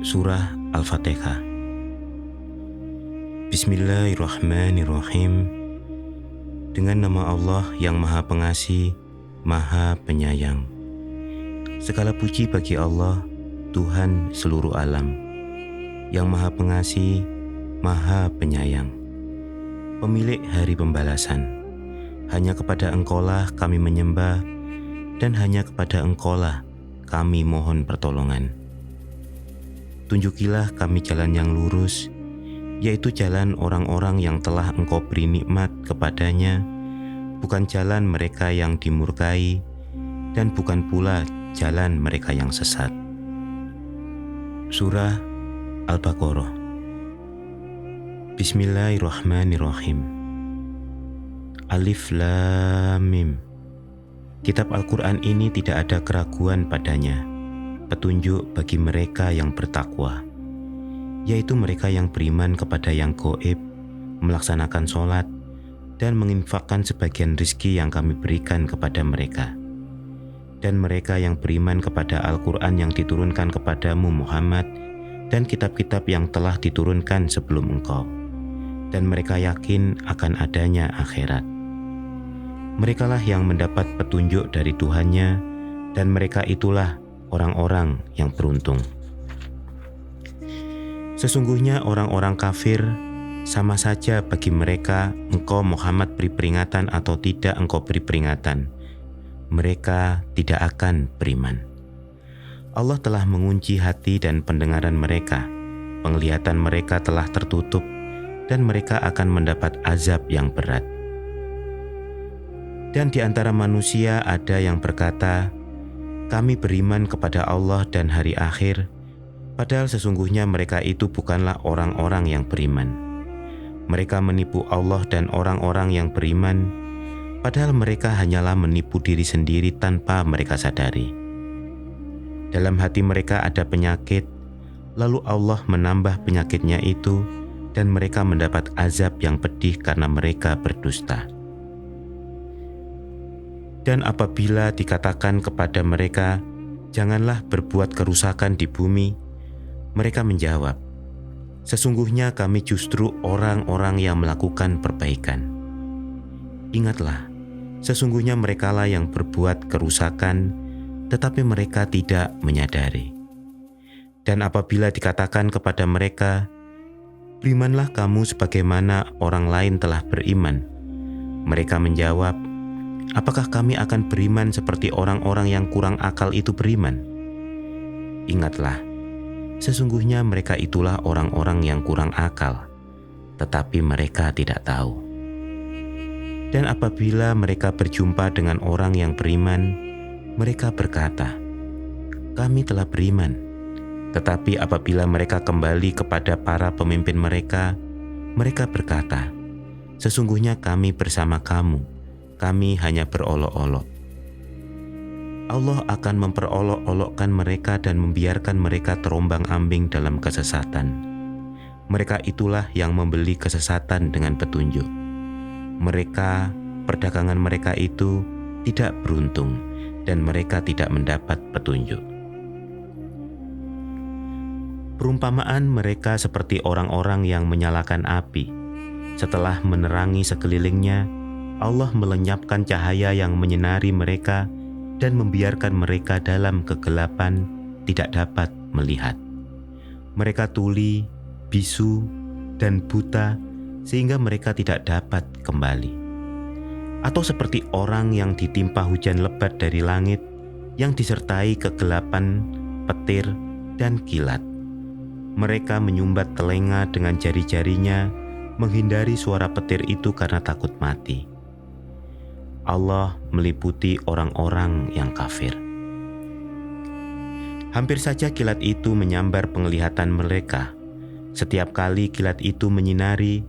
Surah Al-Fatihah. Bismillahirrahmanirrahim. Dengan nama Allah yang Maha Pengasih, Maha Penyayang. Segala puji bagi Allah, Tuhan seluruh alam, yang Maha Pengasih, Maha Penyayang, pemilik hari pembalasan. Hanya kepada Engkaulah kami menyembah, dan hanya kepada Engkaulah kami mohon pertolongan. Tunjukilah kami jalan yang lurus, yaitu jalan orang-orang yang telah Engkau beri nikmat kepadanya, bukan jalan mereka yang dimurkai, dan bukan pula jalan mereka yang sesat. Surah Al-Baqarah. Bismillahirrahmanirrahim. Alif Lam Mim. Kitab Al-Quran ini tidak ada keraguan padanya, petunjuk bagi mereka yang bertakwa, yaitu mereka yang beriman kepada yang gaib, melaksanakan sholat, dan menginfakkan sebagian rizki yang kami berikan kepada mereka. Dan mereka yang beriman kepada Al-Quran yang diturunkan kepadamu Muhammad, dan kitab-kitab yang telah diturunkan sebelum engkau, dan mereka yakin akan adanya akhirat. Merekalah yang mendapat petunjuk dari Tuhannya, dan mereka itulah orang-orang yang beruntung. Sesungguhnya orang-orang kafir sama saja bagi mereka engkau Muhammad beri peringatan atau tidak engkau beri peringatan. Mereka tidak akan beriman. Allah telah mengunci hati dan pendengaran mereka. Penglihatan mereka telah tertutup, dan mereka akan mendapat azab yang berat. Dan di antara manusia ada yang berkata, kami beriman kepada Allah dan hari akhir, padahal sesungguhnya mereka itu bukanlah orang-orang yang beriman. Mereka menipu Allah dan orang-orang yang beriman, padahal mereka hanyalah menipu diri sendiri tanpa mereka sadari. Dalam hati mereka ada penyakit, lalu Allah menambah penyakitnya itu, dan mereka mendapat azab yang pedih karena mereka berdusta. Dan apabila dikatakan kepada mereka, janganlah berbuat kerusakan di bumi, mereka menjawab, sesungguhnya kami justru orang-orang yang melakukan perbaikan. Ingatlah, sesungguhnya merekalah yang berbuat kerusakan, tetapi mereka tidak menyadari. Dan apabila dikatakan kepada mereka, berimanlah kamu sebagaimana orang lain telah beriman, mereka menjawab, apakah kami akan beriman seperti orang-orang yang kurang akal itu beriman? Ingatlah, sesungguhnya mereka itulah orang-orang yang kurang akal, tetapi mereka tidak tahu. Dan apabila mereka berjumpa dengan orang yang beriman, mereka berkata, kami telah beriman. Tetapi apabila mereka kembali kepada para pemimpin mereka, mereka berkata, sesungguhnya kami bersama kamu. Kami hanya berolok-olok. Allah akan memperolok-olokkan mereka dan membiarkan mereka terombang-ambing dalam kesesatan. Mereka itulah yang membeli kesesatan dengan petunjuk. Mereka, perdagangan mereka itu tidak beruntung, dan mereka tidak mendapat petunjuk. Perumpamaan mereka seperti orang-orang yang menyalakan api. Setelah menerangi sekelilingnya, Allah melenyapkan cahaya yang menyinari mereka dan membiarkan mereka dalam kegelapan tidak dapat melihat. Mereka tuli, bisu, dan buta sehingga mereka tidak dapat kembali. Atau seperti orang yang ditimpa hujan lebat dari langit yang disertai kegelapan, petir, dan kilat. Mereka menyumbat telinga dengan jari-jarinya menghindari suara petir itu karena takut mati. Allah meliputi orang-orang yang kafir. Hampir saja kilat itu menyambar penglihatan mereka. Setiap kali kilat itu menyinari,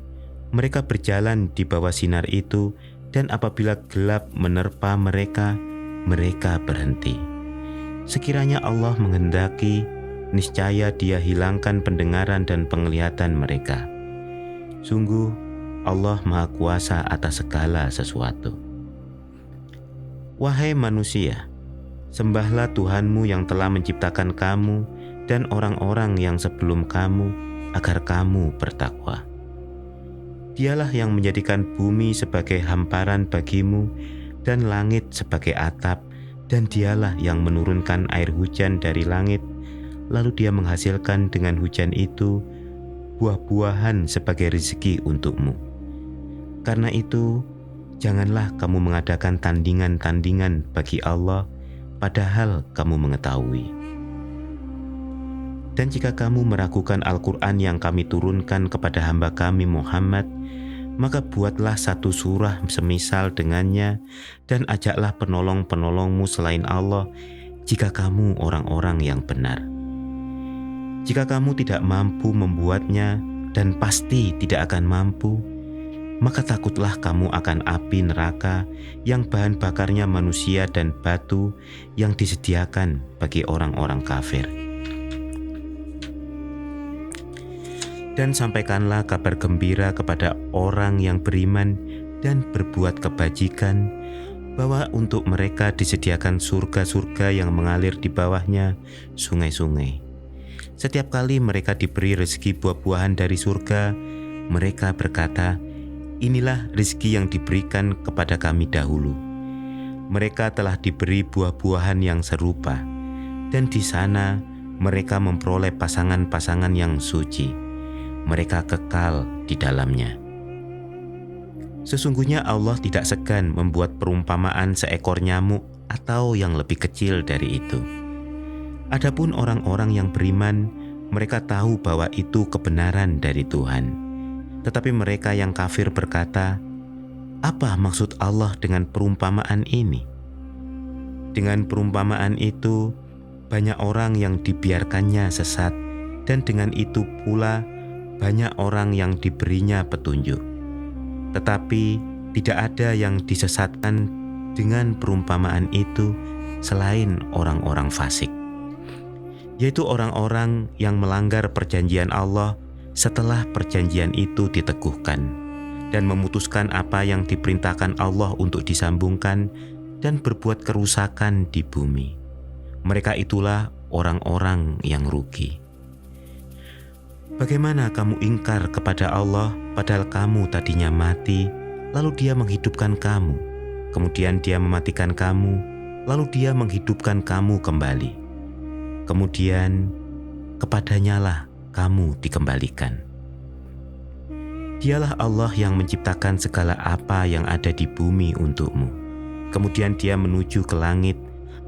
mereka berjalan di bawah sinar itu, dan apabila gelap menerpa mereka, mereka berhenti. Sekiranya Allah menghendaki, niscaya Dia hilangkan pendengaran dan penglihatan mereka. Sungguh, Allah Maha Kuasa atas segala sesuatu. Wahai manusia, sembahlah Tuhanmu yang telah menciptakan kamu dan orang-orang yang sebelum kamu agar kamu bertakwa. Dialah yang menjadikan bumi sebagai hamparan bagimu dan langit sebagai atap, dan dialah yang menurunkan air hujan dari langit, lalu dia menghasilkan dengan hujan itu buah-buahan sebagai rezeki untukmu. Karena itu, janganlah kamu mengadakan tandingan-tandingan bagi Allah, padahal kamu mengetahui. Dan jika kamu meragukan Al-Quran yang kami turunkan kepada hamba kami Muhammad, maka buatlah satu surah semisal dengannya dan ajaklah penolong-penolongmu selain Allah jika kamu orang-orang yang benar. Jika kamu tidak mampu membuatnya dan pasti tidak akan mampu, maka takutlah kamu akan api neraka yang bahan bakarnya manusia dan batu yang disediakan bagi orang-orang kafir. Dan sampaikanlah kabar gembira kepada orang yang beriman dan berbuat kebajikan, bahwa untuk mereka disediakan surga-surga yang mengalir di bawahnya sungai-sungai. Setiap kali mereka diberi rezeki buah-buahan dari surga, mereka berkata, "Inilah rezeki yang diberikan kepada kami dahulu." Mereka telah diberi buah-buahan yang serupa, dan di sana mereka memperoleh pasangan-pasangan yang suci. Mereka kekal di dalamnya. Sesungguhnya Allah tidak segan membuat perumpamaan seekor nyamuk atau yang lebih kecil dari itu. Adapun orang-orang yang beriman, mereka tahu bahwa itu kebenaran dari Tuhan. Tetapi mereka yang kafir berkata, "Apa maksud Allah dengan perumpamaan ini?" Dengan perumpamaan itu, banyak orang yang dibiarkannya sesat, dan dengan itu pula banyak orang yang diberinya petunjuk. Tetapi tidak ada yang disesatkan dengan perumpamaan itu selain orang-orang fasik, yaitu orang-orang yang melanggar perjanjian Allah setelah perjanjian itu diteguhkan dan memutuskan apa yang diperintahkan Allah untuk disambungkan dan berbuat kerusakan di bumi. Mereka itulah orang-orang yang rugi. Bagaimana kamu ingkar kepada Allah padahal kamu tadinya mati, lalu Dia menghidupkan kamu, kemudian Dia mematikan kamu, lalu Dia menghidupkan kamu kembali. Kemudian kepadanyalah kamu dikembalikan. Dialah Allah yang menciptakan segala apa yang ada di bumi untukmu. Kemudian Dia menuju ke langit,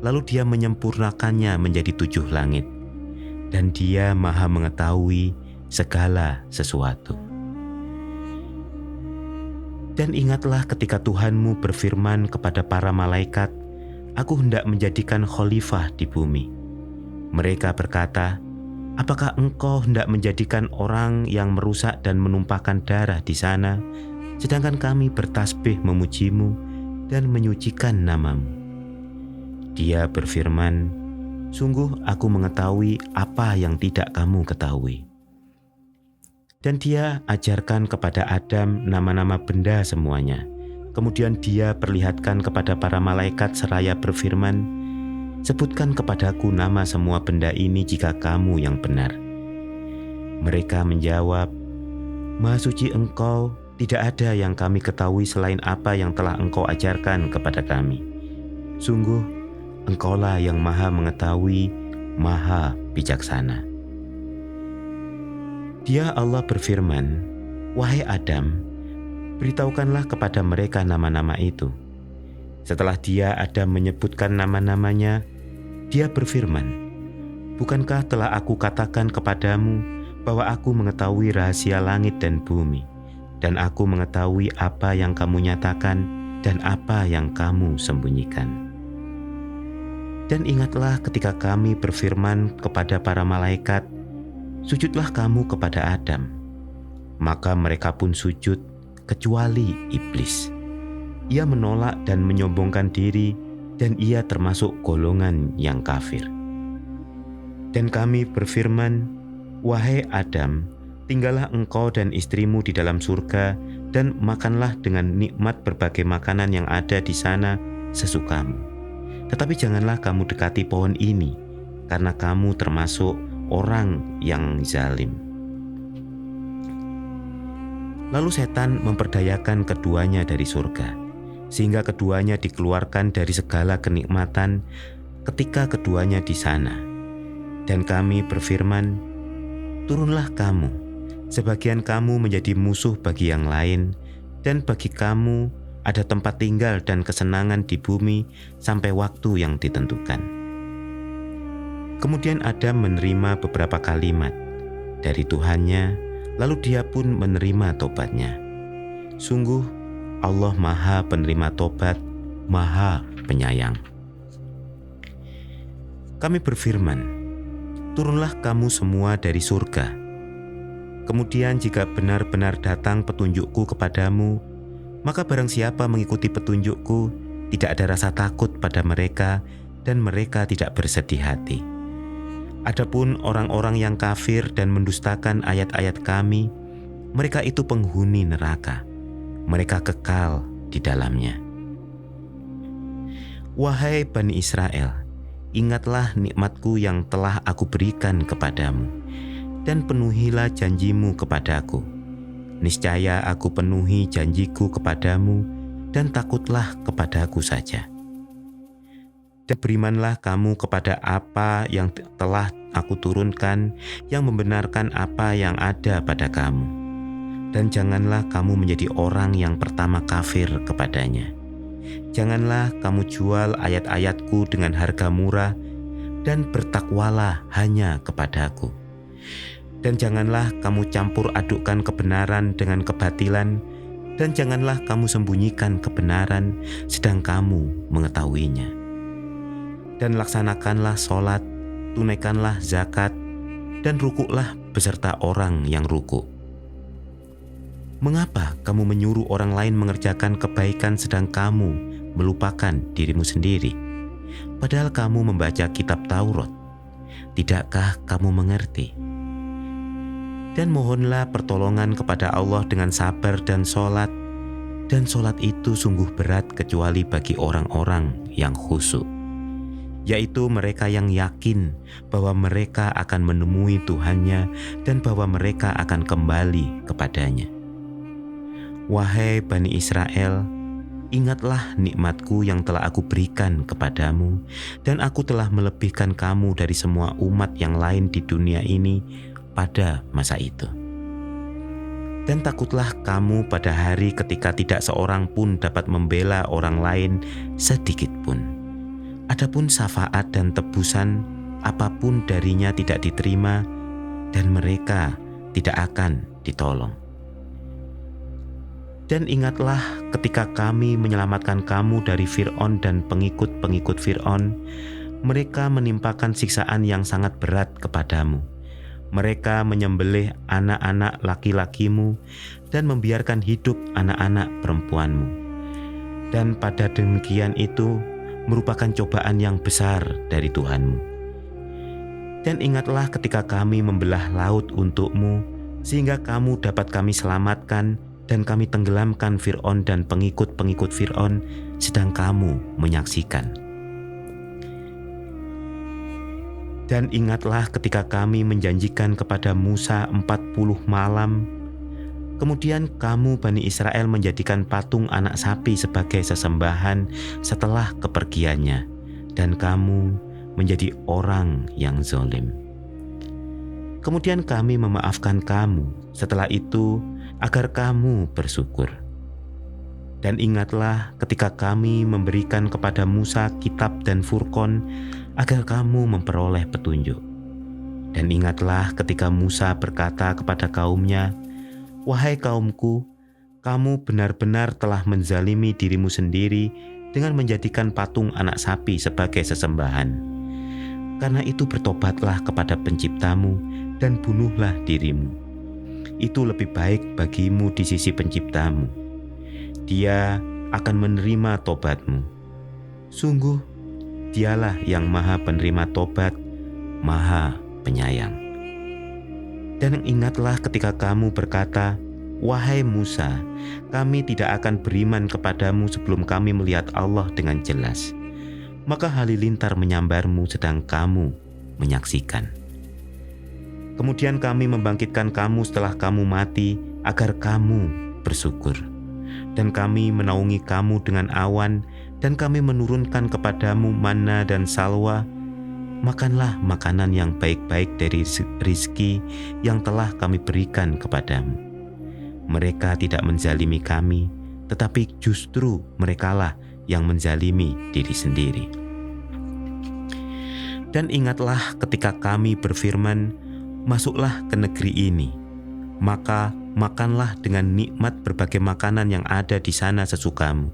lalu Dia menyempurnakannya menjadi 7 langit. Dan Dia Maha mengetahui segala sesuatu. Dan ingatlah ketika Tuhanmu berfirman kepada para malaikat, "Aku hendak menjadikan khalifah di bumi." Mereka berkata, "Apakah engkau hendak menjadikan orang yang merusak dan menumpahkan darah di sana, sedangkan kami bertasbih memujimu dan menyucikan namamu?" Dia berfirman, "Sungguh aku mengetahui apa yang tidak kamu ketahui." Dan Dia ajarkan kepada Adam nama-nama benda semuanya. Kemudian Dia perlihatkan kepada para malaikat seraya berfirman, "Sebutkan kepadaku nama semua benda ini jika kamu yang benar." Mereka menjawab, "Maha suci Engkau, tidak ada yang kami ketahui selain apa yang telah Engkau ajarkan kepada kami. Sungguh, Engkaulah yang Maha mengetahui, Maha bijaksana." Dia Allah berfirman, "Wahai Adam, beritahukanlah kepada mereka nama-nama itu." Setelah Dia Adam menyebutkan nama-namanya, Dia berfirman, "Bukankah telah aku katakan kepadamu bahwa aku mengetahui rahasia langit dan bumi, dan aku mengetahui apa yang kamu nyatakan dan apa yang kamu sembunyikan?" Dan ingatlah ketika kami berfirman kepada para malaikat, "Sujudlah kamu kepada Adam." Maka mereka pun sujud, kecuali iblis. Ia menolak dan menyombongkan diri, dan ia termasuk golongan yang kafir. Dan kami berfirman, "Wahai Adam, tinggallah engkau dan istrimu di dalam surga, dan makanlah dengan nikmat berbagai makanan yang ada di sana sesukamu. Tetapi janganlah kamu dekati pohon ini, karena kamu termasuk orang yang zalim. Lalu setan memperdayakan keduanya dari surga, sehingga keduanya dikeluarkan dari segala kenikmatan ketika keduanya di sana. Dan kami berfirman, turunlah kamu, sebagian kamu menjadi musuh bagi yang lain, dan bagi kamu ada tempat tinggal dan kesenangan di bumi sampai waktu yang ditentukan. Kemudian Adam menerima beberapa kalimat dari Tuhannya, lalu dia pun menerima tobatnya. Sungguh Allah Maha Penerima Tobat, Maha Penyayang. Kami berfirman, turunlah kamu semua dari surga. Kemudian jika benar-benar datang petunjukku kepadamu, maka barang siapa mengikuti petunjukku, tidak ada rasa takut pada mereka dan mereka tidak bersedih hati. Adapun orang-orang yang kafir dan mendustakan ayat-ayat kami, mereka itu penghuni neraka. Mereka kekal di dalamnya. Wahai Bani Israel, ingatlah nikmatku yang telah aku berikan kepadamu, dan penuhilah janjimu kepadaku. Niscaya aku penuhi janjiku kepadamu, dan takutlah kepadaku saja. Dan berimanlah kamu kepada apa yang telah aku turunkan, yang membenarkan apa yang ada pada kamu. Dan janganlah kamu menjadi orang yang pertama kafir kepadanya. Janganlah kamu jual ayat-ayatku dengan harga murah, dan bertakwalah hanya kepadaku. Dan janganlah kamu campur adukkan kebenaran dengan kebatilan, dan janganlah kamu sembunyikan kebenaran sedang kamu mengetahuinya. Dan laksanakanlah sholat, tunaikanlah zakat, dan rukuklah beserta orang yang rukuk. Mengapa kamu menyuruh orang lain mengerjakan kebaikan sedang kamu melupakan dirimu sendiri? Padahal kamu membaca kitab Taurat. Tidakkah kamu mengerti? Dan mohonlah pertolongan kepada Allah dengan sabar dan sholat. Dan sholat itu sungguh berat kecuali bagi orang-orang yang khusyuk, yaitu mereka yang yakin bahwa mereka akan menemui Tuhannya dan bahwa mereka akan kembali kepadanya. Wahai Bani Israel, ingatlah nikmatku yang telah aku berikan kepadamu, dan aku telah melebihkan kamu dari semua umat yang lain di dunia ini pada masa itu. Dan takutlah kamu pada hari ketika tidak seorang pun dapat membela orang lain sedikit pun. Adapun syafaat dan tebusan, apapun darinya tidak diterima, dan mereka tidak akan ditolong. Dan ingatlah ketika kami menyelamatkan kamu dari Fir'aun dan pengikut-pengikut Fir'aun, mereka menimpakan siksaan yang sangat berat kepadamu. Mereka menyembelih anak-anak laki-lakimu dan membiarkan hidup anak-anak perempuanmu. Dan pada demikian itu merupakan cobaan yang besar dari Tuhanmu. Dan ingatlah ketika kami membelah laut untukmu, sehingga kamu dapat kami selamatkan, dan kami tenggelamkan Fir'aun dan pengikut-pengikut Fir'aun, sedang kamu menyaksikan. Dan ingatlah ketika kami menjanjikan kepada Musa 40 malam, kemudian kamu Bani Israel menjadikan patung anak sapi sebagai sesembahan setelah kepergiannya, dan kamu menjadi orang yang zalim. Kemudian kami memaafkan kamu setelah itu agar kamu bersyukur. Dan ingatlah ketika kami memberikan kepada Musa kitab dan Furqan agar kamu memperoleh petunjuk. Dan ingatlah ketika Musa berkata kepada kaumnya, "Wahai kaumku, kamu benar-benar telah menzalimi dirimu sendiri dengan menjadikan patung anak sapi sebagai sesembahan. Karena itu bertobatlah kepada penciptamu dan bunuhlah dirimu. Itu lebih baik bagimu di sisi penciptamu. Dia akan menerima tobatmu. Sungguh, dialah yang Maha Penerima Tobat, Maha Penyayang." Dan ingatlah ketika kamu berkata, "Wahai Musa, kami tidak akan beriman kepadamu sebelum kami melihat Allah dengan jelas." Maka halilintar menyambarmu sedang kamu menyaksikan. Kemudian kami membangkitkan kamu setelah kamu mati agar kamu bersyukur. Dan kami menaungi kamu dengan awan, dan kami menurunkan kepadamu manna dan salwa. Makanlah makanan yang baik-baik dari rizki yang telah kami berikan kepadamu. Mereka tidak menzalimi kami, tetapi justru merekalah yang menzalimi diri sendiri. Dan ingatlah ketika kami berfirman, masuklah ke negeri ini, maka makanlah dengan nikmat berbagai makanan yang ada di sana sesukamu.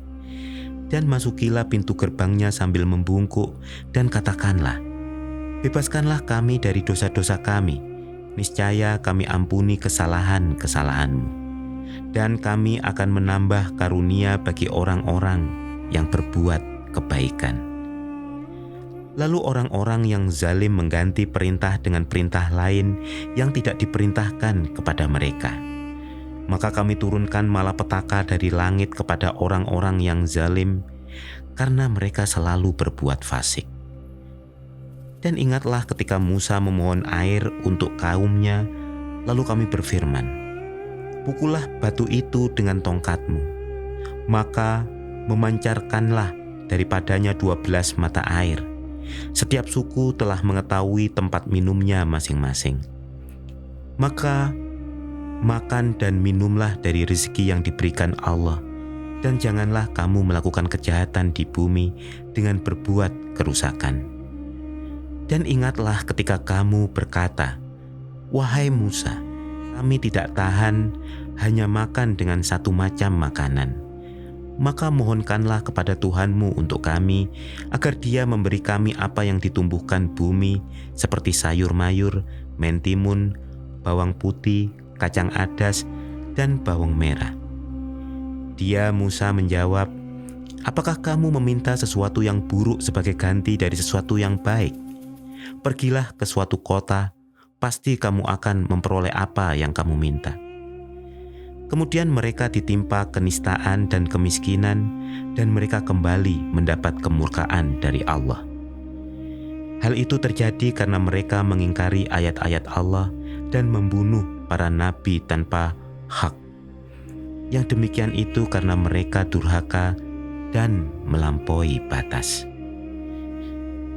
Dan masukilah pintu gerbangnya sambil membungkuk dan katakanlah, bebaskanlah kami dari dosa-dosa kami, niscaya kami ampuni kesalahan-kesalahanmu. Dan kami akan menambah karunia bagi orang-orang yang berbuat kebaikan. Lalu orang-orang yang zalim mengganti perintah dengan perintah lain yang tidak diperintahkan kepada mereka. Maka kami turunkan malapetaka dari langit kepada orang-orang yang zalim, karena mereka selalu berbuat fasik. Dan ingatlah ketika Musa memohon air untuk kaumnya, lalu kami berfirman, pukullah batu itu dengan tongkatmu. Maka memancarkanlah daripadanya 12 mata air. Setiap suku telah mengetahui tempat minumnya masing-masing. Maka makan dan minumlah dari rezeki yang diberikan Allah, dan janganlah kamu melakukan kejahatan di bumi dengan berbuat kerusakan. Dan ingatlah ketika kamu berkata, wahai Musa, kami tidak tahan hanya makan dengan satu macam makanan. Maka mohonkanlah kepada Tuhanmu untuk kami, agar Dia memberi kami apa yang ditumbuhkan bumi, seperti sayur mayur, mentimun, bawang putih, kacang adas, dan bawang merah. Dia Musa menjawab, apakah kamu meminta sesuatu yang buruk sebagai ganti dari sesuatu yang baik? Pergilah ke suatu kota, pasti kamu akan memperoleh apa yang kamu minta. Kemudian mereka ditimpa kenistaan dan kemiskinan, dan mereka kembali mendapat kemurkaan dari Allah. Hal itu terjadi karena mereka mengingkari ayat-ayat Allah dan membunuh para nabi tanpa hak. Yang demikian itu karena mereka durhaka dan melampaui batas.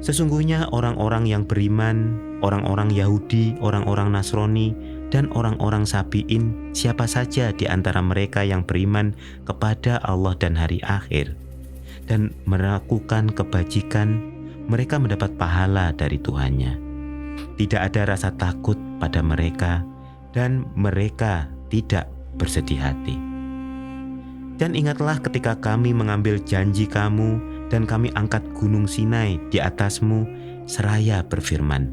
Sesungguhnya orang-orang yang beriman, orang-orang Yahudi, orang-orang Nasrani, dan orang-orang Sabi'in, siapa saja di antara mereka yang beriman kepada Allah dan hari akhir, dan melakukan kebajikan, mereka mendapat pahala dari Tuhannya. Tidak ada rasa takut pada mereka, dan mereka tidak bersedih hati. Dan ingatlah ketika kami mengambil janji kamu, dan kami angkat gunung Sinai di atasmu, seraya berfirman,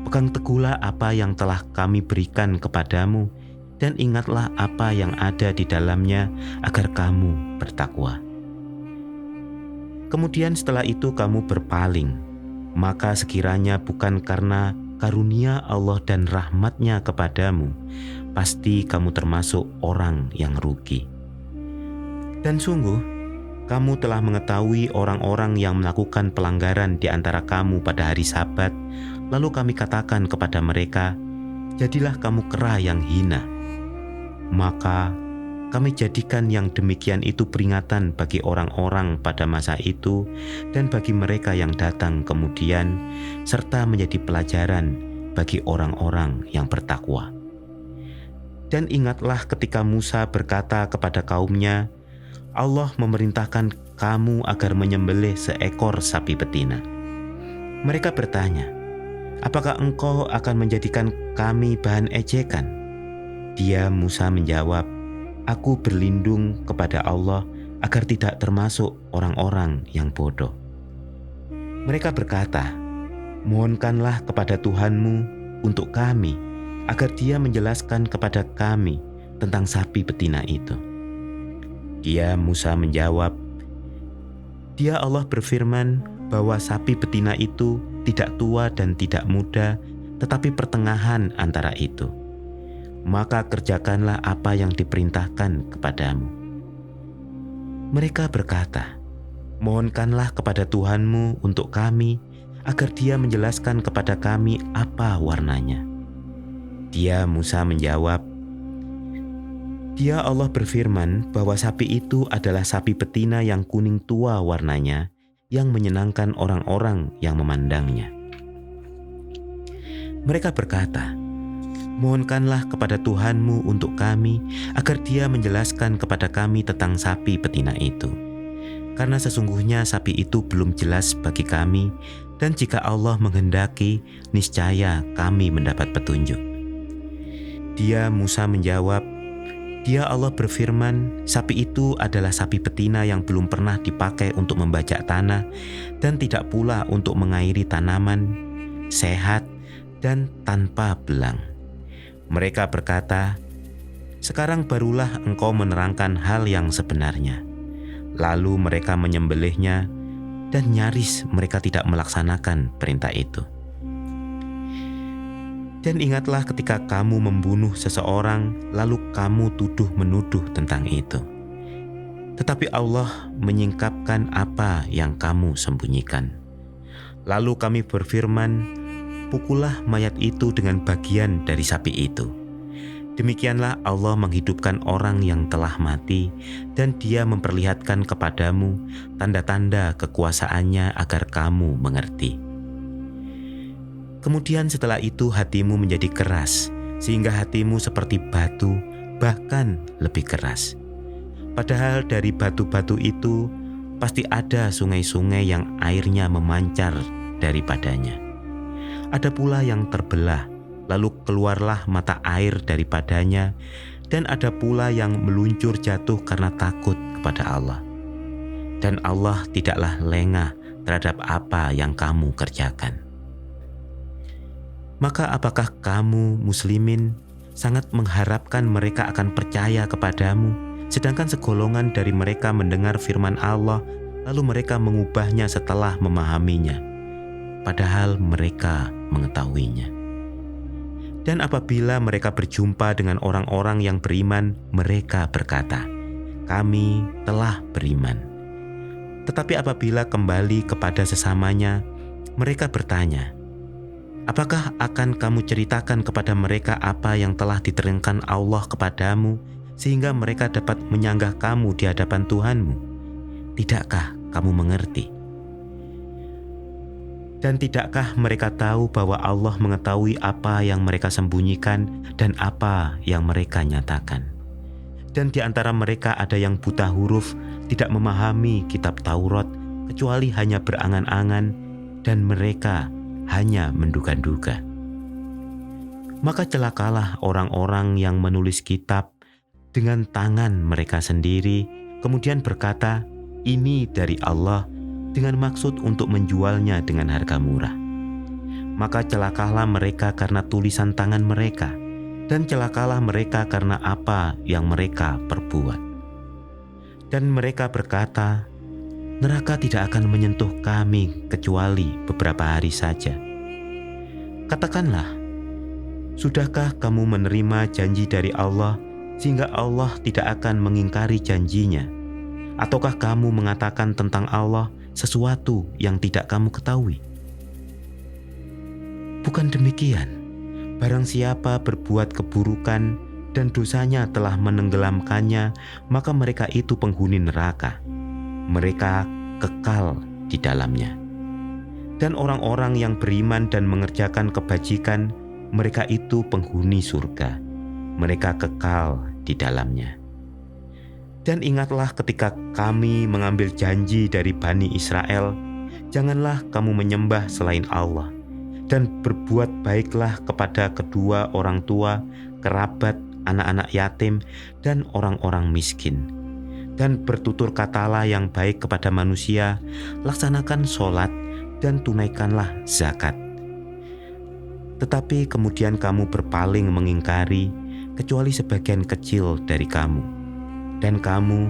pegang teguhlah apa yang telah kami berikan kepadamu, dan ingatlah apa yang ada di dalamnya, agar kamu bertakwa. Kemudian setelah itu kamu berpaling, maka sekiranya bukan karena karunia Allah dan rahmat-Nya kepadamu, pasti kamu termasuk orang yang rugi. Dan sungguh, kamu telah mengetahui orang-orang yang melakukan pelanggaran di antara kamu pada hari Sabat, lalu kami katakan kepada mereka, jadilah kamu kera yang hina. Maka kami jadikan yang demikian itu peringatan bagi orang-orang pada masa itu dan bagi mereka yang datang kemudian, serta menjadi pelajaran bagi orang-orang yang bertakwa. Dan ingatlah ketika Musa berkata kepada kaumnya, Allah memerintahkan kamu agar menyembelih seekor sapi betina. Mereka bertanya, apakah engkau akan menjadikan kami bahan ejekan? Dia Musa menjawab, aku berlindung kepada Allah agar tidak termasuk orang-orang yang bodoh. Mereka berkata, mohonkanlah kepada Tuhanmu untuk kami, agar Dia menjelaskan kepada kami tentang sapi betina itu. Dia Musa menjawab, Dia Allah berfirman bahwa sapi betina itu tidak tua dan tidak muda, tetapi pertengahan antara itu. Maka kerjakanlah apa yang diperintahkan kepadamu. Mereka berkata, mohonkanlah kepada Tuhanmu untuk kami, agar Dia menjelaskan kepada kami apa warnanya. Dia Musa menjawab, Dia Allah berfirman bahwa sapi itu adalah sapi betina yang kuning tua warnanya, yang menyenangkan orang-orang yang memandangnya. Mereka berkata, mohonkanlah kepada Tuhanmu untuk kami agar Dia menjelaskan kepada kami tentang sapi betina itu. Karena sesungguhnya sapi itu belum jelas bagi kami, dan jika Allah menghendaki, niscaya kami mendapat petunjuk. Dia Musa menjawab, Dia Allah berfirman, sapi itu adalah sapi betina yang belum pernah dipakai untuk membajak tanah dan tidak pula untuk mengairi tanaman, sehat dan tanpa belang. Mereka berkata, sekarang barulah engkau menerangkan hal yang sebenarnya. Lalu mereka menyembelihnya dan nyaris mereka tidak melaksanakan perintah itu. Dan ingatlah ketika kamu membunuh seseorang, lalu kamu tuduh-menuduh tentang itu. Tetapi Allah menyingkapkan apa yang kamu sembunyikan. Lalu kami berfirman, pukullah mayat itu dengan bagian dari sapi itu. Demikianlah Allah menghidupkan orang yang telah mati, dan Dia memperlihatkan kepadamu tanda-tanda kekuasaannya agar kamu mengerti. Kemudian setelah itu hatimu menjadi keras, sehingga hatimu seperti batu, bahkan lebih keras. Padahal dari batu-batu itu pasti ada sungai-sungai yang airnya memancar daripadanya. Ada pula yang terbelah, lalu keluarlah mata air daripadanya, dan ada pula yang meluncur jatuh karena takut kepada Allah. Dan Allah tidaklah lengah terhadap apa yang kamu kerjakan. Maka apakah kamu muslimin sangat mengharapkan mereka akan percaya kepadamu, sedangkan segolongan dari mereka mendengar firman Allah, lalu mereka mengubahnya setelah memahaminya, padahal mereka mengetahuinya. Dan apabila mereka berjumpa dengan orang-orang yang beriman, mereka berkata, kami telah beriman. Tetapi apabila kembali kepada sesamanya, mereka bertanya, apakah akan kamu ceritakan kepada mereka apa yang telah diterangkan Allah kepadamu, sehingga mereka dapat menyanggah kamu di hadapan Tuhanmu? Tidakkah kamu mengerti? Dan tidakkah mereka tahu bahwa Allah mengetahui apa yang mereka sembunyikan dan apa yang mereka nyatakan? Dan di antara mereka ada yang buta huruf, tidak memahami kitab Taurat, kecuali hanya berangan-angan, dan mereka hanya menduga-duga. Maka celakalah orang-orang yang menulis kitab dengan tangan mereka sendiri, kemudian berkata, ini dari Allah, dengan maksud untuk menjualnya dengan harga murah. Maka celakalah mereka karena tulisan tangan mereka, dan celakalah mereka karena apa yang mereka perbuat. Dan mereka berkata, neraka tidak akan menyentuh kami kecuali beberapa hari saja. Katakanlah, sudahkah kamu menerima janji dari Allah sehingga Allah tidak akan mengingkari janjinya? Ataukah kamu mengatakan tentang Allah sesuatu yang tidak kamu ketahui? Bukan demikian, barang siapa berbuat keburukan dan dosanya telah menenggelamkannya, maka mereka itu penghuni neraka. Mereka kekal di dalamnya. Dan orang-orang yang beriman dan mengerjakan kebajikan, mereka itu penghuni surga. Mereka kekal di dalamnya. Dan ingatlah ketika kami mengambil janji dari Bani Israel, janganlah kamu menyembah selain Allah, dan berbuat baiklah kepada kedua orang tua, kerabat, anak-anak yatim, dan orang-orang miskin. Dan bertutur katalah yang baik kepada manusia, laksanakan sholat, dan tunaikanlah zakat. Tetapi kemudian kamu berpaling mengingkari, kecuali sebagian kecil dari kamu, dan kamu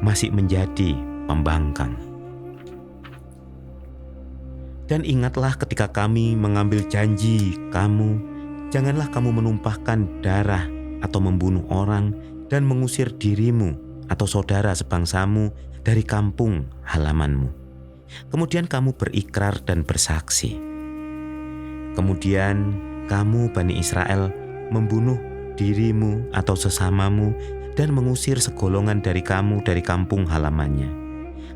masih menjadi pembangkang. Dan ingatlah ketika kami mengambil janji kamu, janganlah kamu menumpahkan darah atau membunuh orang dan mengusir dirimu atau saudara sebangsamu dari kampung halamanmu. Kemudian kamu berikrar dan bersaksi. Kemudian kamu Bani Israel membunuh dirimu atau sesamamu, dan mengusir segolongan dari kamu dari kampung halamannya.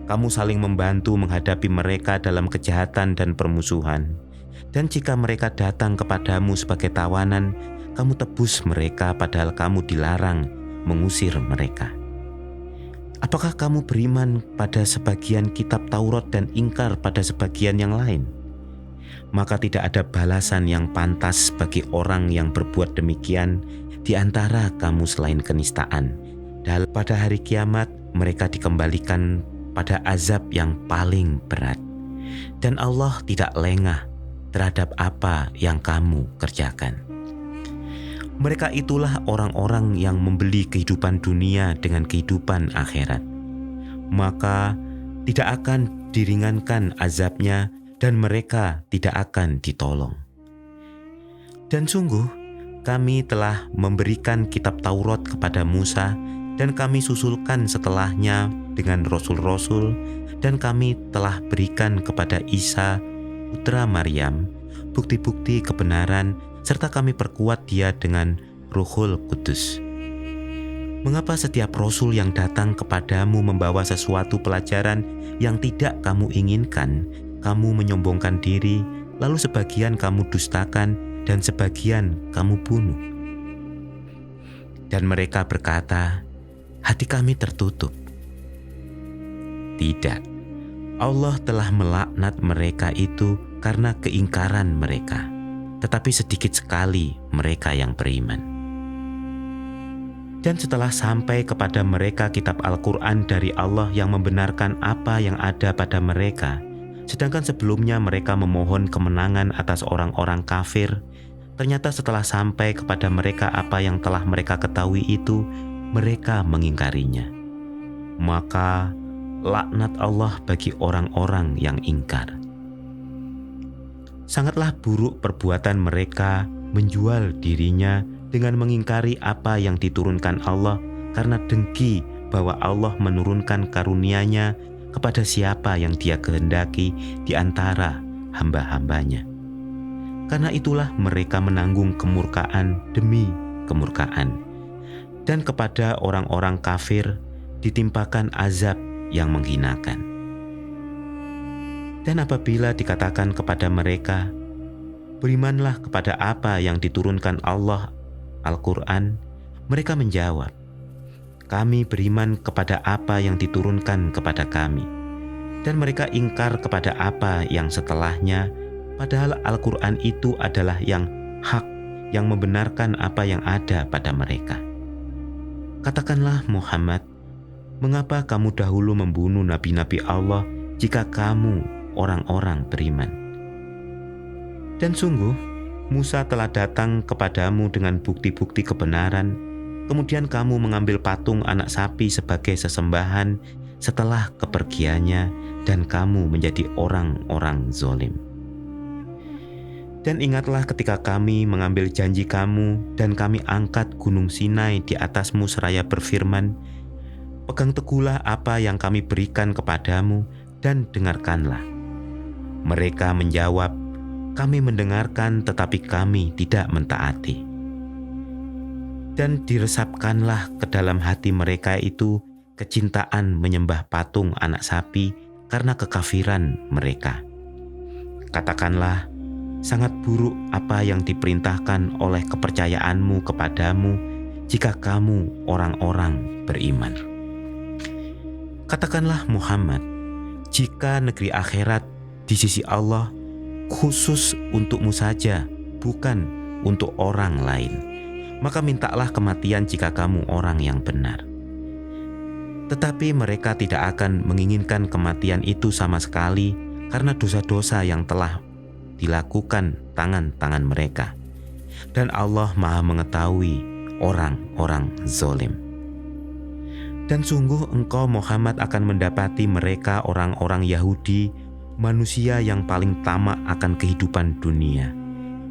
Kamu saling membantu menghadapi mereka dalam kejahatan dan permusuhan. Dan jika mereka datang kepadamu sebagai tawanan, kamu tebus mereka padahal kamu dilarang mengusir mereka. Apakah kamu beriman pada sebagian kitab Taurat dan ingkar pada sebagian yang lain? Maka tidak ada balasan yang pantas bagi orang yang berbuat demikian di antara kamu selain kenistaan. Dan pada hari kiamat mereka dikembalikan pada azab yang paling berat. Dan Allah tidak lengah terhadap apa yang kamu kerjakan. Mereka itulah orang-orang yang membeli kehidupan dunia dengan kehidupan akhirat. Maka tidak akan diringankan azabnya dan mereka tidak akan ditolong. Dan sungguh kami telah memberikan kitab Taurat kepada Musa dan kami susulkan setelahnya dengan rasul-rasul, dan kami telah berikan kepada Isa putra Maryam bukti-bukti kebenaran serta kami perkuat dia dengan Ruhul Kudus. Mengapa setiap rasul yang datang kepadamu membawa sesuatu pelajaran yang tidak kamu inginkan, kamu menyombongkan diri, lalu sebagian kamu dustakan dan sebagian kamu bunuh? Dan mereka berkata, hati kami tertutup. Tidak, Allah telah melaknat mereka itu karena keingkaran mereka, tetapi sedikit sekali mereka yang beriman. Dan setelah sampai kepada mereka kitab Al-Quran dari Allah yang membenarkan apa yang ada pada mereka, sedangkan sebelumnya mereka memohon kemenangan atas orang-orang kafir, ternyata setelah sampai kepada mereka apa yang telah mereka ketahui itu, mereka mengingkarinya. Maka laknat Allah bagi orang-orang yang ingkar. Sangatlah buruk perbuatan mereka menjual dirinya dengan mengingkari apa yang diturunkan Allah karena dengki bahwa Allah menurunkan karunia-Nya kepada siapa yang Dia kehendaki di antara hamba-hambanya. Karena itulah mereka menanggung kemurkaan demi kemurkaan. Dan kepada orang-orang kafir ditimpakan azab yang menghinakan. Dan apabila dikatakan kepada mereka, berimanlah kepada apa yang diturunkan Allah, Al-Quran, mereka menjawab, kami beriman kepada apa yang diturunkan kepada kami. Dan mereka ingkar kepada apa yang setelahnya, padahal Al-Quran itu adalah yang hak, yang membenarkan apa yang ada pada mereka. Katakanlah Muhammad, mengapa kamu dahulu membunuh nabi-nabi Allah jika kamu orang-orang beriman? Dan sungguh, Musa telah datang kepadamu dengan bukti-bukti kebenaran, kemudian kamu mengambil patung anak sapi sebagai sesembahan setelah kepergiannya, dan kamu menjadi orang-orang zalim. Dan ingatlah ketika kami mengambil janji kamu dan kami angkat gunung Sinai di atasmu seraya berfirman, pegang teguhlah apa yang kami berikan kepadamu dan dengarkanlah. Mereka menjawab, kami mendengarkan tetapi kami tidak mentaati. Dan diresapkanlah ke dalam hati mereka itu kecintaan menyembah patung anak sapi karena kekafiran mereka. Katakanlah, sangat buruk apa yang diperintahkan oleh kepercayaanmu kepadamu jika kamu orang-orang beriman. Katakanlah Muhammad, jika negeri akhirat di sisi Allah khusus untukmu saja, bukan untuk orang lain, maka mintalah kematian jika kamu orang yang benar. Tetapi mereka tidak akan menginginkan kematian itu sama sekali karena dosa-dosa yang telah dilakukan tangan-tangan mereka. Dan Allah Maha mengetahui orang-orang zalim. Dan sungguh engkau Muhammad akan mendapati mereka orang-orang Yahudi, manusia yang paling tamak akan kehidupan dunia,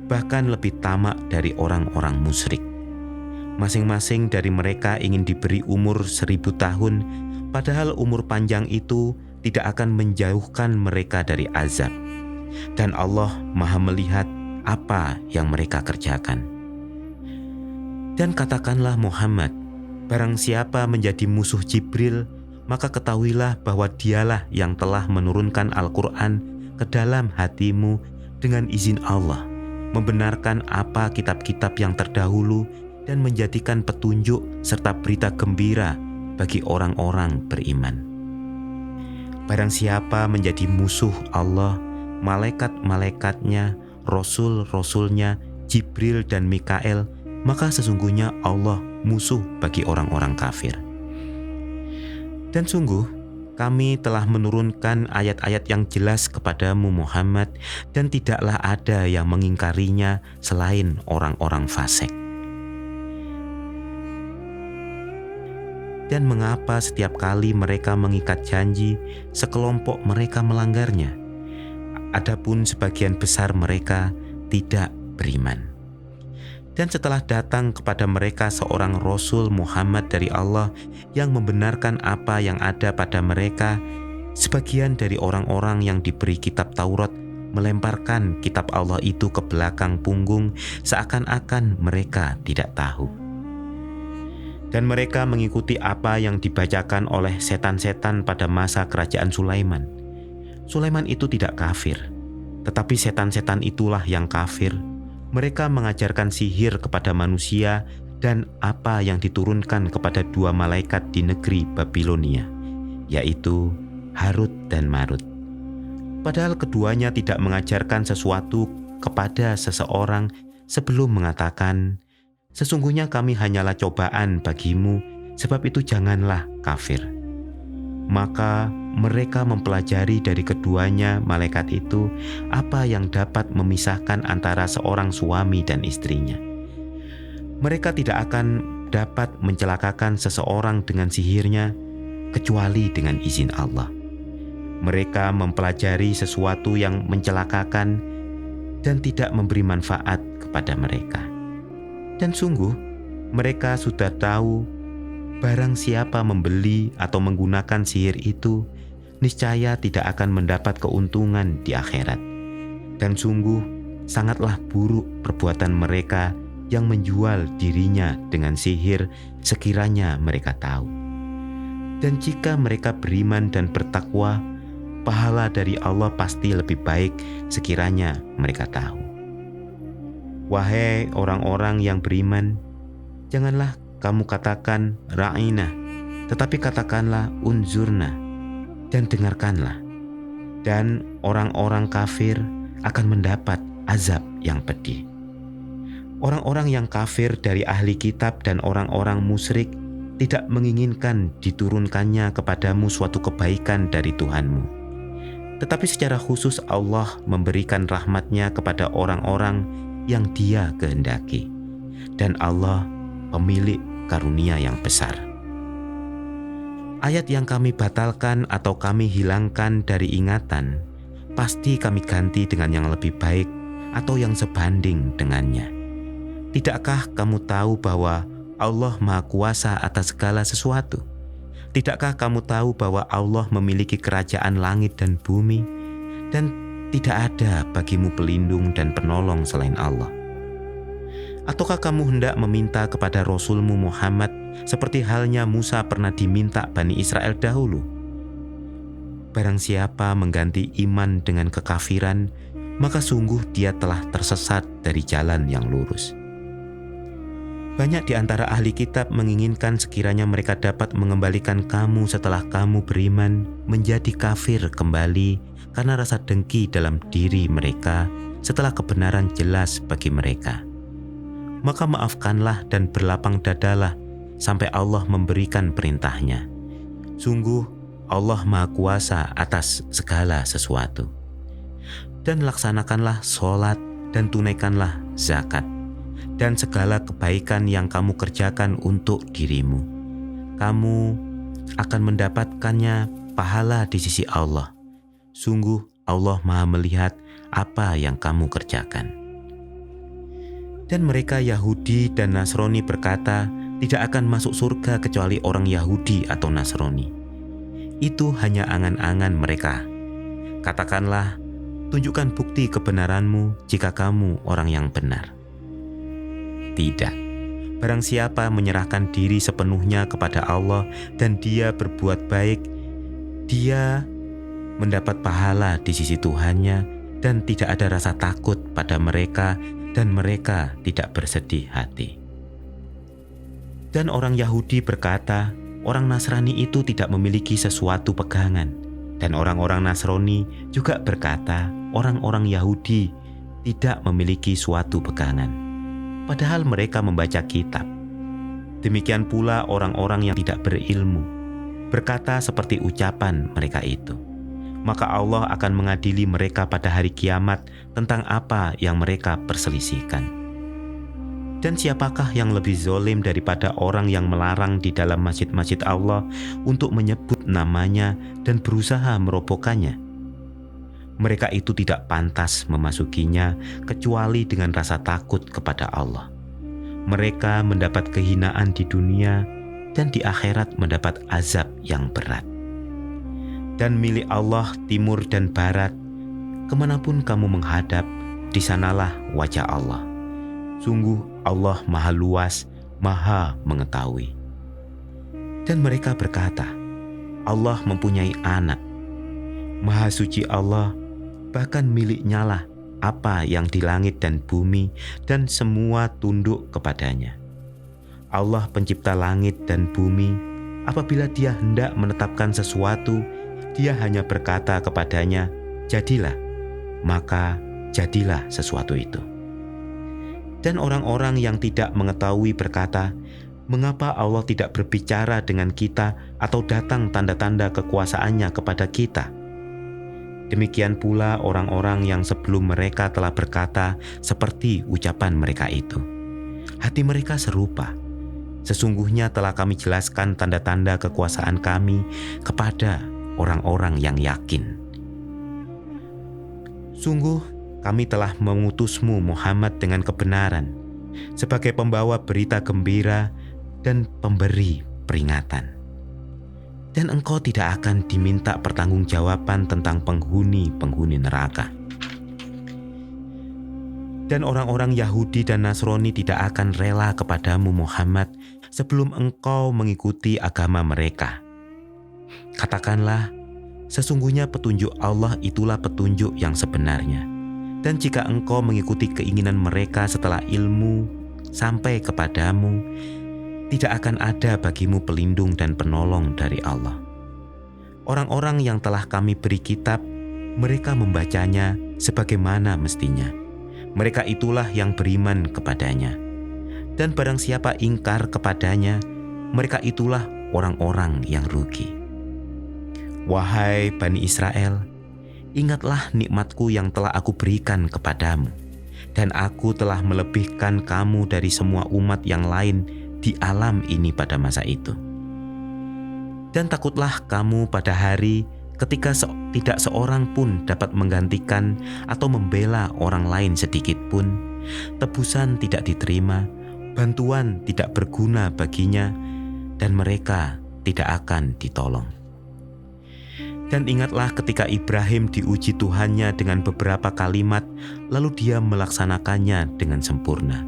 bahkan lebih tamak dari orang-orang musyrik. Masing-masing dari mereka ingin diberi umur 1000 tahun, padahal umur panjang itu tidak akan menjauhkan mereka dari azab. Dan Allah Maha melihat apa yang mereka kerjakan. Dan katakanlah Muhammad, barang siapa menjadi musuh Jibril, maka ketahuilah bahwa dialah yang telah menurunkan Al-Quran ke dalam hatimu dengan izin Allah, membenarkan apa kitab-kitab yang terdahulu dan menjadikan petunjuk serta berita gembira bagi orang-orang beriman. Barang siapa menjadi musuh Allah, malaikat-malaikatnya, rasul-rasulnya, Jibril dan Mikael, maka sesungguhnya Allah musuh bagi orang-orang kafir. Dan sungguh, kami telah menurunkan ayat-ayat yang jelas kepadamu Muhammad, dan tidaklah ada yang mengingkarinya selain orang-orang fasik. Dan mengapa setiap kali mereka mengikat janji, sekelompok mereka melanggarnya? Adapun sebagian besar mereka tidak beriman. Dan setelah datang kepada mereka seorang Rasul Muhammad dari Allah yang membenarkan apa yang ada pada mereka, sebagian dari orang-orang yang diberi kitab Taurat melemparkan kitab Allah itu ke belakang punggung seakan-akan mereka tidak tahu. Dan mereka mengikuti apa yang dibacakan oleh setan-setan pada masa kerajaan Sulaiman. Sulaiman itu tidak kafir, tetapi setan-setan itulah yang kafir. Mereka mengajarkan sihir kepada manusia dan apa yang diturunkan kepada dua malaikat di negeri Babilonia, yaitu Harut dan Marut. Padahal keduanya tidak mengajarkan sesuatu kepada seseorang sebelum mengatakan, "Sesungguhnya kami hanyalah cobaan bagimu, sebab itu janganlah kafir." Maka mereka mempelajari dari keduanya malaikat itu apa yang dapat memisahkan antara seorang suami dan istrinya. Mereka tidak akan dapat mencelakakan seseorang dengan sihirnya kecuali dengan izin Allah. Mereka mempelajari sesuatu yang mencelakakan dan tidak memberi manfaat kepada mereka. Dan sungguh, mereka sudah tahu barang siapa membeli atau menggunakan sihir itu, niscaya tidak akan mendapat keuntungan di akhirat. Dan sungguh, sangatlah buruk perbuatan mereka yang menjual dirinya dengan sihir sekiranya mereka tahu. Dan jika mereka beriman dan bertakwa, pahala dari Allah pasti lebih baik sekiranya mereka tahu. Wahai orang-orang yang beriman, janganlah kamu katakan ra'ina, tetapi katakanlah unzurna, dan dengarkanlah. Dan orang-orang kafir akan mendapat azab yang pedih. Orang-orang yang kafir dari ahli kitab dan orang-orang musyrik tidak menginginkan diturunkannya kepadamu suatu kebaikan dari Tuhanmu. Tetapi secara khusus Allah memberikan rahmatnya kepada orang-orang yang Dia kehendaki. Dan Allah pemilik karunia yang besar. Ayat yang kami batalkan atau kami hilangkan dari ingatan, pasti kami ganti dengan yang lebih baik atau yang sebanding dengannya. Tidakkah kamu tahu bahwa Allah Maha Kuasa atas segala sesuatu? Tidakkah kamu tahu bahwa Allah memiliki kerajaan langit dan bumi, dan tidak ada bagimu pelindung dan penolong selain Allah? Ataukah kamu hendak meminta kepada Rasulmu Muhammad seperti halnya Musa pernah diminta Bani Israel dahulu? Barang siapa mengganti iman dengan kekafiran, maka sungguh dia telah tersesat dari jalan yang lurus. Banyak di antara ahli kitab menginginkan sekiranya mereka dapat mengembalikan kamu setelah kamu beriman menjadi kafir kembali karena rasa dengki dalam diri mereka setelah kebenaran jelas bagi mereka. Maka maafkanlah dan berlapang dadalah sampai Allah memberikan perintahnya. Sungguh Allah Maha Kuasa atas segala sesuatu. Dan laksanakanlah sholat dan tunaikanlah zakat dan segala kebaikan yang kamu kerjakan untuk dirimu. Kamu akan mendapatkannya pahala di sisi Allah. Sungguh Allah Maha melihat apa yang kamu kerjakan. Dan mereka Yahudi dan Nasrani berkata, tidak akan masuk surga kecuali orang Yahudi atau Nasrani. Itu hanya angan-angan mereka. Katakanlah, tunjukkan bukti kebenaranmu jika kamu orang yang benar. Tidak, Barang siapa menyerahkan diri sepenuhnya kepada Allah dan dia berbuat baik, dia mendapat pahala di sisi Tuhannya dan tidak ada rasa takut pada mereka dan mereka tidak bersedih hati. Dan orang Yahudi berkata, orang Nasrani itu tidak memiliki sesuatu pegangan. Dan orang-orang Nasrani juga berkata, orang-orang Yahudi tidak memiliki suatu pegangan. Padahal mereka membaca kitab. Demikian pula orang-orang yang tidak berilmu berkata seperti ucapan mereka itu. Maka Allah akan mengadili mereka pada hari kiamat tentang apa yang mereka perselisihkan. Dan siapakah yang lebih zalim daripada orang yang melarang di dalam masjid-masjid Allah untuk menyebut namanya dan berusaha merobohkannya? Mereka itu tidak pantas memasukinya kecuali dengan rasa takut kepada Allah. Mereka mendapat kehinaan di dunia dan di akhirat mendapat azab yang berat. Dan milik Allah timur dan barat, kemanapun kamu menghadap, di sanalah wajah Allah. Sungguh Allah maha luas, maha mengetahui. Dan mereka berkata, Allah mempunyai anak. Maha suci Allah, bahkan miliknya lah apa yang di langit dan bumi dan semua tunduk kepadanya. Allah pencipta langit dan bumi, apabila dia hendak menetapkan sesuatu, dia hanya berkata kepadanya, jadilah, maka jadilah sesuatu itu. Dan orang-orang yang tidak mengetahui berkata, mengapa Allah tidak berbicara dengan kita atau datang tanda-tanda kekuasaannya kepada kita? Demikian pula orang-orang yang sebelum mereka telah berkata seperti ucapan mereka itu. Hati mereka serupa. Sesungguhnya telah kami jelaskan tanda-tanda kekuasaan kami kepada orang-orang yang yakin. Sungguh kami telah mengutusmu Muhammad dengan kebenaran, sebagai pembawa berita gembira dan pemberi peringatan. Dan engkau tidak akan diminta pertanggungjawaban tentang penghuni-penghuni neraka. Dan orang-orang Yahudi dan Nasrani tidak akan rela kepadamu Muhammad sebelum engkau mengikuti agama mereka. Katakanlah, sesungguhnya petunjuk Allah itulah petunjuk yang sebenarnya. Dan jika engkau mengikuti keinginan mereka setelah ilmu sampai kepadamu, tidak akan ada bagimu pelindung dan penolong dari Allah. Orang-orang yang telah kami beri kitab, mereka membacanya sebagaimana mestinya. Mereka itulah yang beriman kepadanya. Dan barang siapa ingkar kepadanya, mereka itulah orang-orang yang rugi. Wahai Bani Israel, ingatlah nikmatku yang telah aku berikan kepadamu. Dan aku telah melebihkan kamu dari semua umat yang lain di alam ini pada masa itu. Dan takutlah kamu pada hari ketika tidak seorang pun dapat menggantikan atau membela orang lain sedikit pun, tebusan tidak diterima, bantuan tidak berguna baginya, dan mereka tidak akan ditolong. Dan ingatlah ketika Ibrahim diuji Tuhannya dengan beberapa kalimat, lalu dia melaksanakannya dengan sempurna.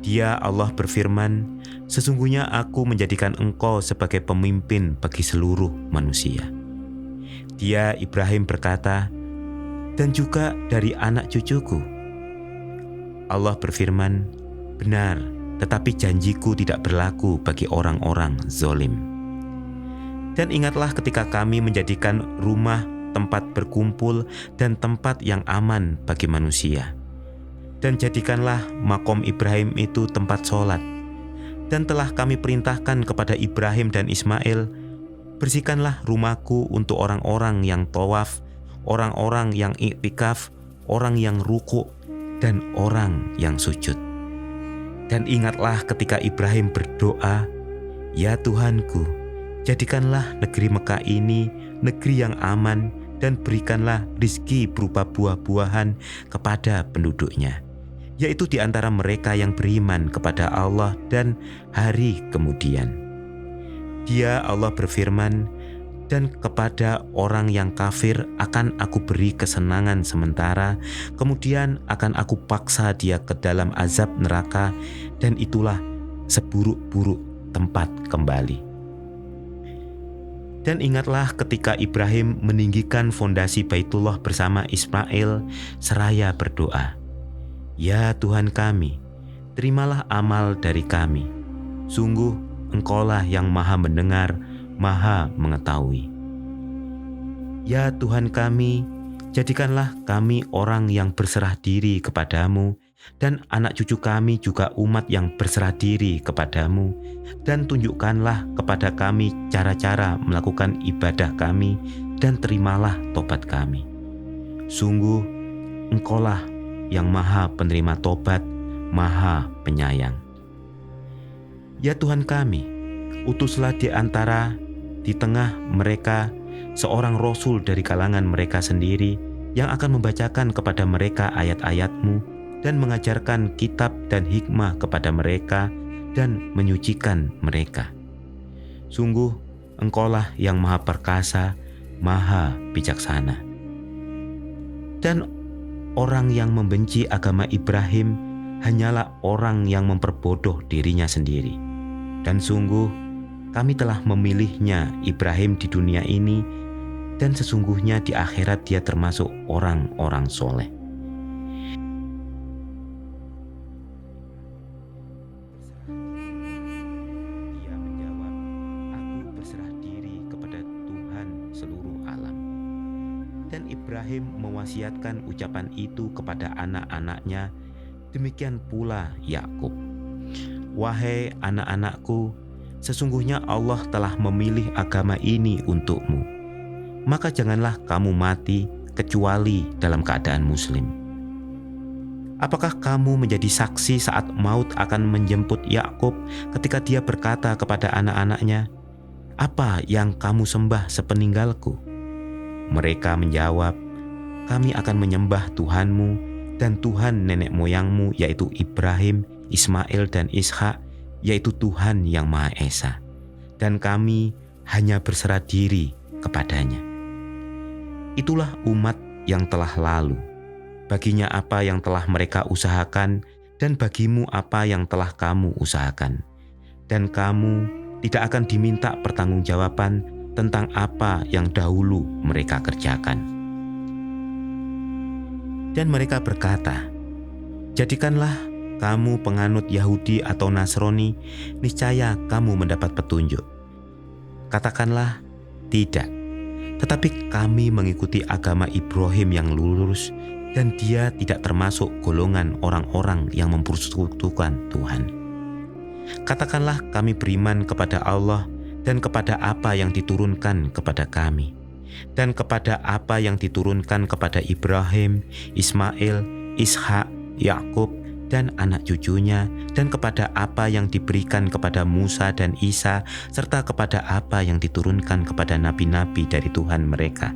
Dia Allah berfirman, sesungguhnya aku menjadikan engkau sebagai pemimpin bagi seluruh manusia. Dia Ibrahim berkata, dan juga dari anak cucuku. Allah berfirman, benar, tetapi janjiku tidak berlaku bagi orang-orang zalim. Dan ingatlah ketika kami menjadikan rumah tempat berkumpul dan tempat yang aman bagi manusia. Dan jadikanlah makom Ibrahim itu tempat sholat. Dan telah kami perintahkan kepada Ibrahim dan Ismail, bersihkanlah rumahku untuk orang-orang yang tawaf, orang-orang yang iktikaf, orang yang ruku, dan orang yang sujud. Dan ingatlah ketika Ibrahim berdoa, ya Tuhanku, jadikanlah negeri Mekah ini negeri yang aman dan berikanlah rizki berupa buah-buahan kepada penduduknya, yaitu di antara mereka yang beriman kepada Allah dan hari kemudian. Dia Allah berfirman, dan kepada orang yang kafir akan aku beri kesenangan sementara, kemudian akan aku paksa dia ke dalam azab neraka, dan itulah seburuk-buruk tempat kembali. Dan ingatlah ketika Ibrahim meninggikan fondasi Baitullah bersama Ismail seraya berdoa, "Ya Tuhan kami, terimalah amal dari kami. Sungguh Engkaulah yang Maha mendengar, Maha mengetahui. Ya Tuhan kami, jadikanlah kami orang yang berserah diri kepadamu, dan anak cucu kami juga umat yang berserah diri kepadamu, dan tunjukkanlah kepada kami cara-cara melakukan ibadah kami, dan terimalah tobat kami. Sungguh Engkaulah yang Maha penerima tobat, Maha penyayang. Ya Tuhan kami, utuslah di tengah mereka seorang rasul dari kalangan mereka sendiri yang akan membacakan kepada mereka ayat-ayat-Mu dan mengajarkan kitab dan hikmah kepada mereka dan menyucikan mereka. Sungguh Engkaulah yang Maha perkasa, Maha bijaksana." Dan orang yang membenci agama Ibrahim hanyalah orang yang memperbodoh dirinya sendiri. Dan sungguh kami telah memilihnya Ibrahim di dunia ini, dan sesungguhnya di akhirat dia termasuk orang-orang soleh. Dia menjawab, "Aku berserah diri kepada Tuhan seluruh alam." Dan Ibrahim mewasiatkan ucapan itu kepada anak-anaknya, demikian pula Yakub. "Wahai anak-anakku, sesungguhnya Allah telah memilih agama ini untukmu. Maka janganlah kamu mati kecuali dalam keadaan muslim." Apakah kamu menjadi saksi saat maut akan menjemput Yakub ketika dia berkata kepada anak-anaknya, "Apa yang kamu sembah sepeninggalku?" Mereka menjawab, "Kami akan menyembah Tuhanmu dan Tuhan nenek moyangmu, yaitu Ibrahim, Ismail dan Ishak, yaitu Tuhan yang Maha Esa, dan kami hanya berserah diri kepadanya." Itulah umat yang telah lalu. Baginya apa yang telah mereka usahakan, dan bagimu apa yang telah kamu usahakan. Dan kamu tidak akan diminta pertanggungjawaban tentang apa yang dahulu mereka kerjakan. Dan mereka berkata, "Jadikanlah kamu penganut Yahudi atau Nasrani, niscaya kamu mendapat petunjuk." Katakanlah, "Tidak, tetapi kami mengikuti agama Ibrahim yang lurus, dan dia tidak termasuk golongan orang-orang yang mempersekutukan Tuhan." Katakanlah, "Kami beriman kepada Allah dan kepada apa yang diturunkan kepada kami, dan kepada apa yang diturunkan kepada Ibrahim, Ismail, Ishak, Yakub, dan anak cucunya, dan kepada apa yang diberikan kepada Musa dan Isa, serta kepada apa yang diturunkan kepada nabi-nabi dari Tuhan mereka.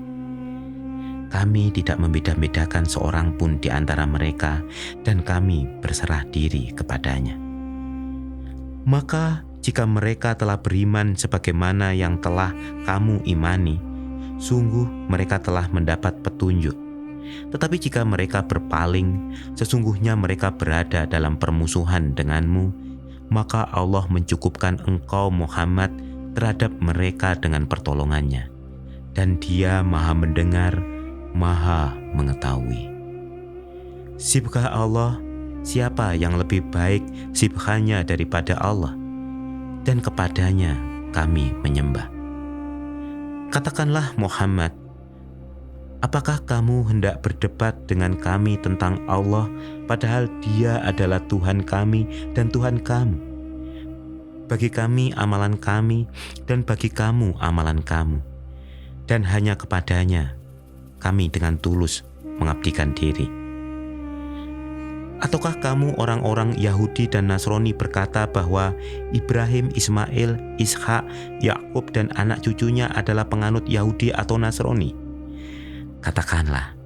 Kami tidak membeda-bedakan seorang pun di antara mereka, dan kami berserah diri kepadanya." Maka jika mereka telah beriman sebagaimana yang telah kamu imani, sungguh mereka telah mendapat petunjuk. Tetapi jika mereka berpaling, sesungguhnya mereka berada dalam permusuhan denganmu, maka Allah mencukupkan engkau Muhammad terhadap mereka dengan pertolongannya, dan Dia Maha mendengar, Maha mengetahui. Sibukah Allah? Siapa yang lebih baik sibuknya daripada Allah? Dan kepadanya kami menyembah. Katakanlah Muhammad, apakah kamu hendak berdebat dengan kami tentang Allah, padahal Dia adalah Tuhan kami dan Tuhan kamu? Bagi kami amalan kami, dan bagi kamu amalan kamu, dan hanya kepadanya kami dengan tulus mengabdikan diri. Ataukah kamu orang-orang Yahudi dan Nasrani berkata bahwa Ibrahim, Ismail, Ishak, Yakub dan anak cucunya adalah penganut Yahudi atau Nasrani? Katakanlah,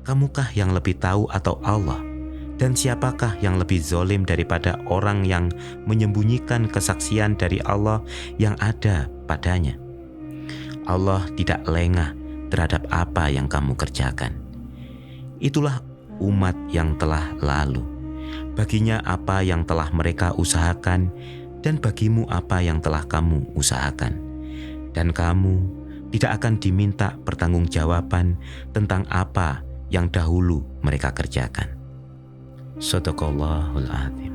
kamukah yang lebih tahu atau Allah? Dan siapakah yang lebih zalim daripada orang yang menyembunyikan kesaksian dari Allah yang ada padanya? Allah tidak lengah terhadap apa yang kamu kerjakan. Itulah umat yang telah lalu. Baginya apa yang telah mereka usahakan, dan bagimu apa yang telah kamu usahakan. Dan kamu tidak akan diminta pertanggungjawaban tentang apa yang dahulu mereka kerjakan. Shadaqallahul Adzim.